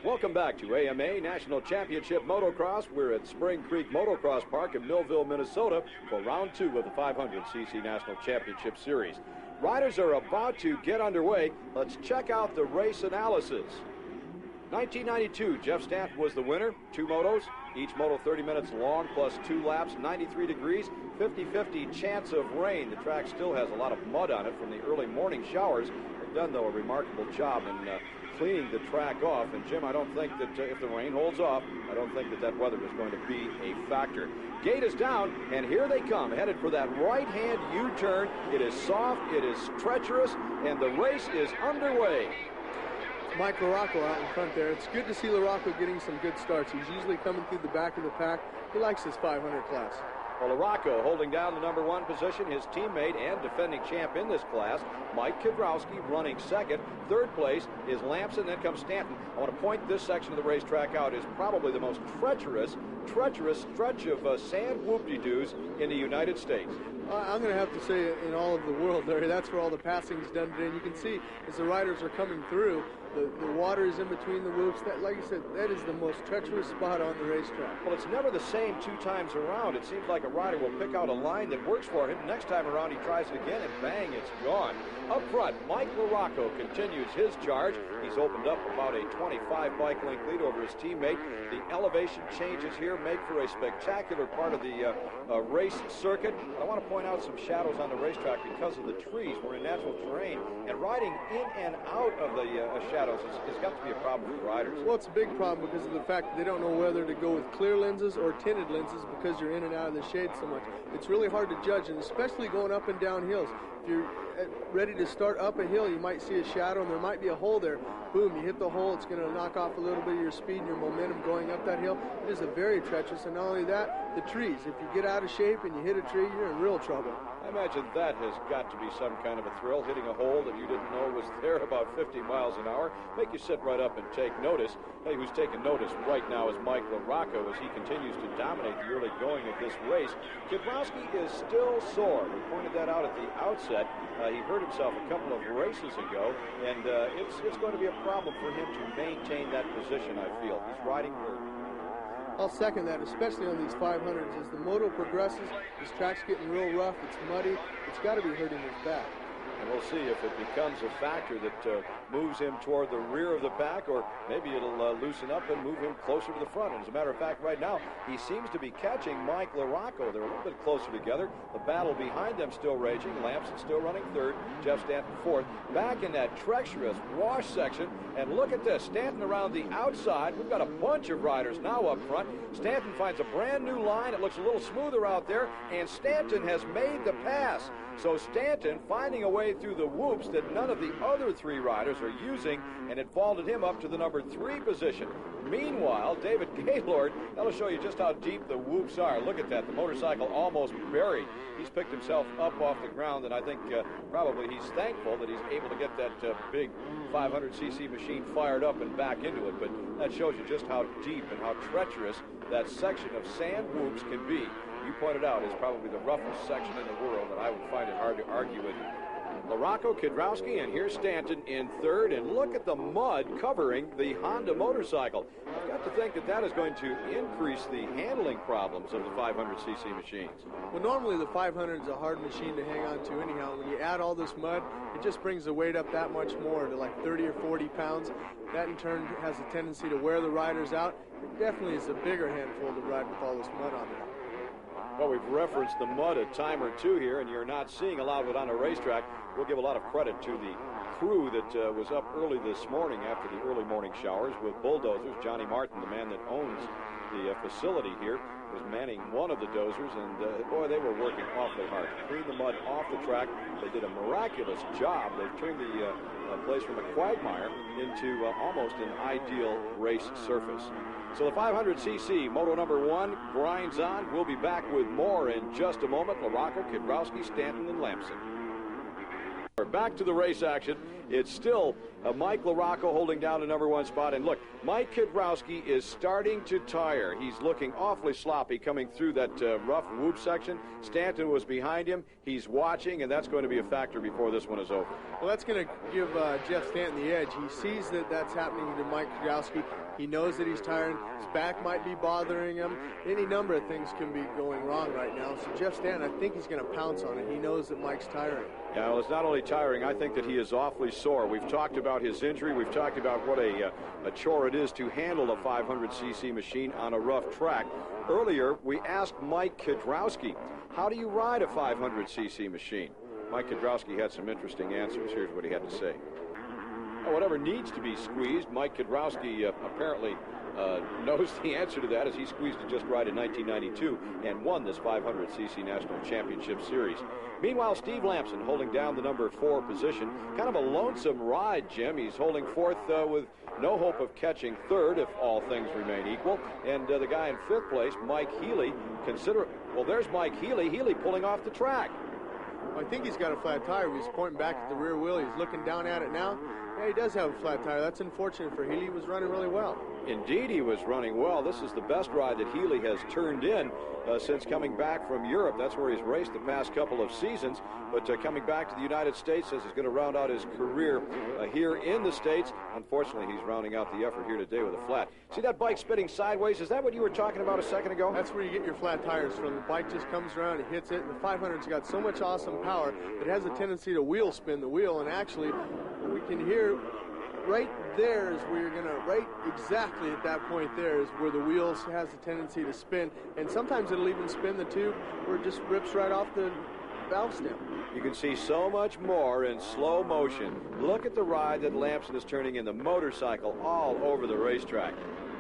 Welcome back to AMA National Championship Motocross. We're at Spring Creek Motocross Park in Millville, Minnesota for round 2 of the 500cc National Championship Series. Riders are about to get underway. Let's check out the race analysis. 1992, Jeff Stanton was the winner. 2 motos, each moto 30 minutes long plus 2 laps, 93 degrees, 50-50 chance of rain. The track still has a lot of mud on it from the early morning showers. They've done, though, a remarkable job in cleaning the track off. And, Jim, I don't think that if the rain holds off, I don't think that that weather is going to be a factor. Gate is down, and here they come, headed for that right-hand U-turn. It is soft, it is treacherous, and the race is underway. Mike LaRocco out in front there. It's good to see LaRocco getting some good starts. He's usually coming through the back of the pack. He likes his 500 class. Well, LaRocco holding down the number 1 position. His teammate and defending champ in this class, Mike Kiedrowski, running second. Third place is Lamson, then comes Stanton. I want to point this section of the racetrack out as probably the most treacherous stretch of sand whoop-de-doos in the United States. I'm going to have to say in all of the world, Larry, that's where all the passing is done today. And you can see as the riders are coming through, the water is in between the whoops. That, like you said, that is the most treacherous spot on the racetrack. Well, it's never the same 2 times around. It seems like a rider will pick out a line that works for him. Next time around, he tries it again, and bang, it's gone. Up front, Mike LaRocco continues his charge. He's opened up about a 25 bike length lead over his teammate. The elevation changes here make for a spectacular part of the race circuit. I want to point out some shadows on the racetrack because of the trees. We're in natural terrain, and riding in and out of the shadows has got to be a problem for riders. Well, it's a big problem because of the fact that they don't know whether to go with clear lenses or tinted lenses because you're in and out of the shade so much. It's really hard to judge, and especially going up and down hills. If you're ready to start up a hill, you might see a shadow, and there might be a hole there. Boom, you hit the hole, it's going to knock off a little bit of your speed and your momentum going up that hill. It is a very treacherous, and not only that, the trees. If you get out of shape and you hit a tree, you're in real trouble. I imagine that has got to be some kind of a thrill, hitting a hole that you didn't know was there about 50 miles an hour. Make you sit right up and take notice. Hey, who's taking notice right now is Mike LaRocco as he continues to dominate the early going of this race. Kiedrowski is still sore. We pointed that out at the outset. He hurt himself a couple of races ago, and it's going to be a problem for him to maintain that position, I feel. He's riding hurt. I'll second that, especially on these 500s. As the moto progresses, this track's getting real rough, it's muddy, it's got to be hurting his back. And we'll see if it becomes a factor that moves him toward the rear of the pack, or maybe it'll loosen up and move him closer to the front. And as a matter of fact, right now, he seems to be catching Mike LaRocco. They're a little bit closer together. The battle behind them still raging. Lamson still running third. Jeff Stanton fourth. Back in that treacherous wash section. And look at this. Stanton around the outside. We've got a bunch of riders now up front. Stanton finds a brand new line. It looks a little smoother out there. And Stanton has made the pass. So Stanton finding a way through the whoops that none of the other 3 riders are using, and it vaulted him up to the number 3 position. Meanwhile, David Gaylord, that'll show you just how deep the whoops are. Look at that, the motorcycle almost buried. He's picked himself up off the ground, and I think probably he's thankful that he's able to get that big 500cc machine fired up and back into it. But that shows you just how deep and how treacherous that section of sand whoops can be. You pointed out is probably the roughest section in the world, and I would find it hard to argue with LaRocco, Kiedrowski, and here's Stanton in third, and look at the mud covering the Honda motorcycle. I've got to think that that is going to increase the handling problems of the 500cc machines. Well, normally the 500 is a hard machine to hang on to anyhow. When you add all this mud, it just brings the weight up that much more to like 30 or 40 pounds. That in turn has a tendency to wear the riders out. It definitely is a bigger handful to ride with all this mud on there. Well, we've referenced the mud a time or two here, and you're not seeing a lot of it on a racetrack. We'll give a lot of credit to the crew that was up early this morning after the early morning showers with bulldozers. Johnny Martin, the man that owns the facility here, was manning one of the dozers, and boy, they were working awfully hard to clean the mud off the track. They did a miraculous job. They've turned the place from a quagmire into almost an ideal race surface. So the 500cc Moto number 1 grinds on. We'll be back with more in just a moment. LaRocco, Kiedrowski, Stanton, and Lamson. We're back to the race action, It's still Mike LaRocco holding down the #1 spot. And look, Mike Kiedrowski is starting to tire. He's looking awfully sloppy coming through that rough whoop section. Stanton was behind him. He's watching, and that's going to be a factor before this one is over. Well, that's going to give Jeff Stanton the edge. He sees that that's happening to Mike Kiedrowski. He knows that he's tiring. His back might be bothering him. Any number of things can be going wrong right now. So Jeff Stanton, I think he's going to pounce on it. He knows that Mike's tiring. Yeah, well, it's not only tiring. I think that he is awfully sore. We've talked about his injury. We've talked about what a chore it is to handle a 500cc machine on a rough track. Earlier, we asked Mike Kiedrowski, how do you ride a 500cc machine? Mike Kiedrowski had some interesting answers. Here's what he had to say. Whatever needs to be squeezed, Mike Kiedrowski apparently knows the answer to that, as he squeezed it just right in 1992 and won this 500cc National Championship Series. Meanwhile, Steve Lamson holding down the #4 position. Kind of a lonesome ride, Jim. He's holding fourth with no hope of catching third if all things remain equal. And the guy in fifth place, Mike Healy, well, there's Mike Healy. Healy pulling off the track. I think he's got a flat tire. He's pointing back at the rear wheel. He's looking down at it now. Yeah, he does have a flat tire. That's unfortunate for Healy. He was running really well. Indeed, he was running well. This is the best ride that Healy has turned in since coming back from Europe. That's where he's raced the past couple of seasons. But coming back to the United States, says he's going to round out his career here in the States. Unfortunately, he's rounding out the effort here today with a flat. See that bike spinning sideways? Is that what you were talking about a second ago? That's where you get your flat tires from. The bike just comes around, it hits it, and the 500's got so much awesome power, it has a tendency to wheel spin the wheel, and actually, we can hear right there is where you're going to, right exactly at that point there is where the wheels has a tendency to spin, and sometimes it'll even spin the tube where it just rips right off the valve stem. You can see so much more in slow motion. Look at the ride that Lamson is turning in, the motorcycle all over the racetrack.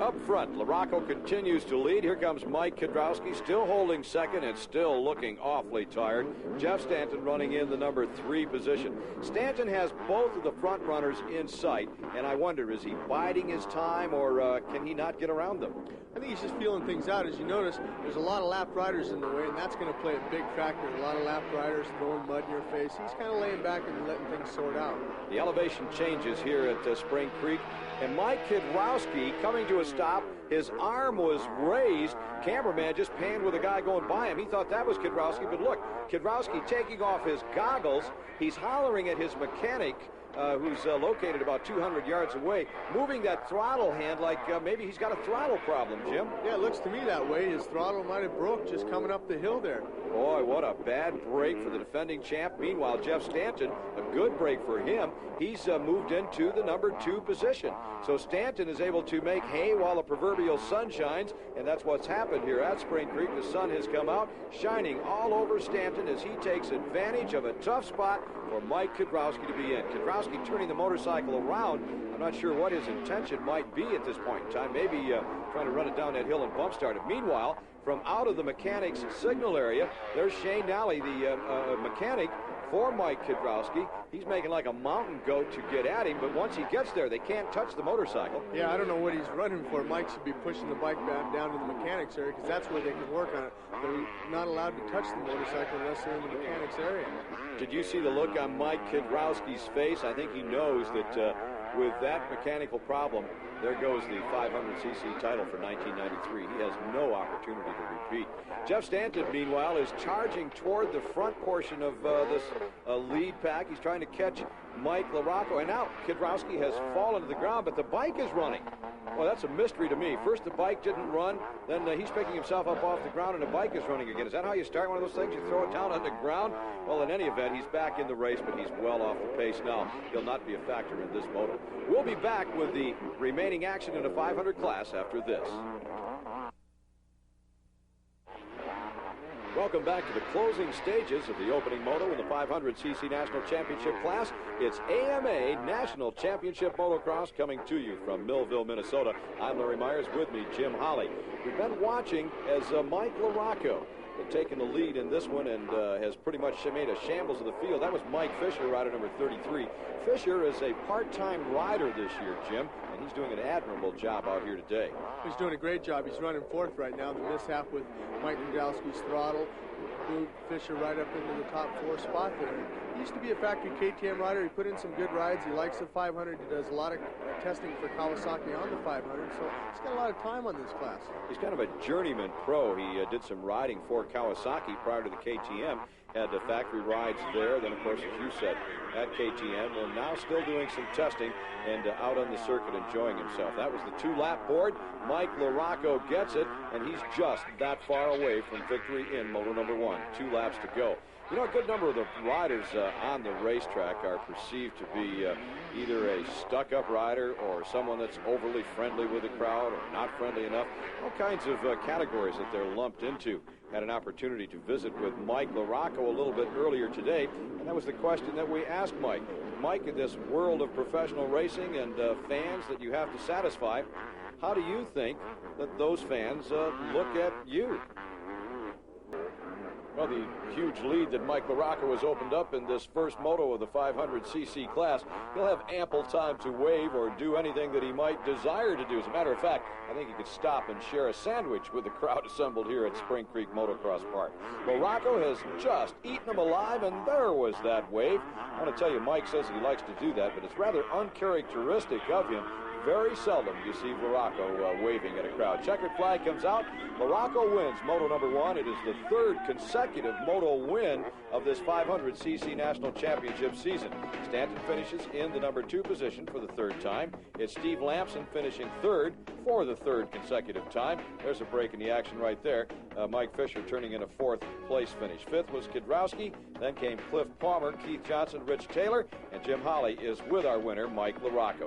Up front, LaRocco continues to lead. Here comes Mike Kiedrowski, still holding second and still looking awfully tired. Jeff Stanton running in the #3 position. Stanton has both of the front runners in sight, and I wonder, is he biding his time, or can he not get around them? I think he's just feeling things out. As you notice, there's a lot of lap riders in the way, and that's going to play a big factor. A lot of lap riders throwing mud in your face. He's kind of laying back and letting things sort out. The elevation changes here at Spring Creek, and Mike Kiedrowski coming to a stop. His arm was raised. Cameraman just panned with a guy going by him. He thought that was Kiedrowski, but look, Kiedrowski taking off his goggles. He's hollering at his mechanic, who's located about 200 yards away, moving that throttle hand like maybe he's got a throttle problem, Jim. Yeah, it looks to me that way. His throttle might have broke just coming up the hill there. Boy, what a bad break for the defending champ. Meanwhile, Jeff Stanton, a good break for him. He's moved into the #2 position. So Stanton is able to make hay while the proverbial sun shines, and that's what's happened here at Spring Creek. The sun has come out, shining all over Stanton as he takes advantage of a tough spot for Mike Kiedrowski to be in. Kiedrowski turning the motorcycle around. I'm not sure what his intention might be at this point in time. Maybe trying to run it down that hill and bump start it. Meanwhile, from out of the mechanics signal area, there's Shane Nally, the mechanic for Mike Kiedrowski. He's making like a mountain goat to get at him, but once he gets there, they can't touch the motorcycle. Yeah, I don't know what he's running for. Mike should be pushing the bike back down to the mechanics area, because that's where they can work on it. They're not allowed to touch the motorcycle unless they're in the mechanics area. Did you see the look on Mike Kiedrowski's face? I think he knows that with that mechanical problem, there goes the 500cc title for 1993. He has no opportunity to repeat. Jeff Stanton, meanwhile, is charging toward the front portion of this lead pack. He's trying to catch Mike LaRocco, and now Kiedrowski has fallen to the ground, but the bike is running. Well, that's a mystery to me. First the bike didn't run, then he's picking himself up off the ground, and the bike is running again. Is that how you start one of those things? You throw it down on the ground? Well, in any event, he's back in the race, but he's well off the pace now. He'll not be a factor in this moto. We'll be back with the remaining action in the 500 class after this. Welcome back to the closing stages of the opening moto in the 500cc National Championship class. It's AMA National Championship Motocross coming to you from Millville, Minnesota. I'm Larry Myers, with me, Jim Holly. We've been watching as Mike LaRocco had taken the lead in this one and has pretty much made a shambles of the field. That was Mike Fisher, rider number 33. Fisher is a part-time rider this year, Jim, and he's doing an admirable job out here today. He's doing a great job. He's running fourth right now. The mishap with Mike Kiedrowski's throttle moved Fisher right up into the top 4 spot there. He used to be a factory KTM rider. He put in some good rides. He likes the 500. He does a lot of testing for Kawasaki on the 500, so he's got a lot of time on this class. He's kind of a journeyman pro. He did some riding for Kawasaki prior to the KTM. Had the factory rides there. Then, of course, as you said, at KTM, and now still doing some testing and out on the circuit enjoying himself. That was the 2-lap board. Mike LaRocco gets it, and he's just that far away from victory in Moto number 1. 2 laps to go. You know, a good number of the riders on the racetrack are perceived to be either a stuck-up rider or someone that's overly friendly with the crowd or not friendly enough. All kinds of categories that they're lumped into. Had an opportunity to visit with Mike LaRocco a little bit earlier today, and that was the question that we asked Mike. Mike, in this world of professional racing and fans that you have to satisfy, how do you think that those fans look at you? Well, the huge lead that Mike LaRocco has opened up in this first moto of the 500cc class, he'll have ample time to wave or do anything that he might desire to do. As a matter of fact, I think he could stop and share a sandwich with the crowd assembled here at Spring Creek Motocross Park. LaRocco has just eaten him alive, and there was that wave. I want to tell you, Mike says he likes to do that, but it's rather uncharacteristic of him. Very seldom you see LaRocco waving at a crowd. Checkered flag comes out. LaRocco wins Moto number 1. It is the 3rd consecutive Moto win of this 500cc National Championship season. Stanton finishes in the number 2 position for the 3rd time. It's Steve Lampson finishing 3rd for the 3rd consecutive time. There's a break in the action right there. Mike Fisher turning in a 4th place finish. 5th was Kidrowski. Then came Cliff Palmer, Keith Johnson, Rich Taylor, and Jim Holly is with our winner, Mike LaRocco.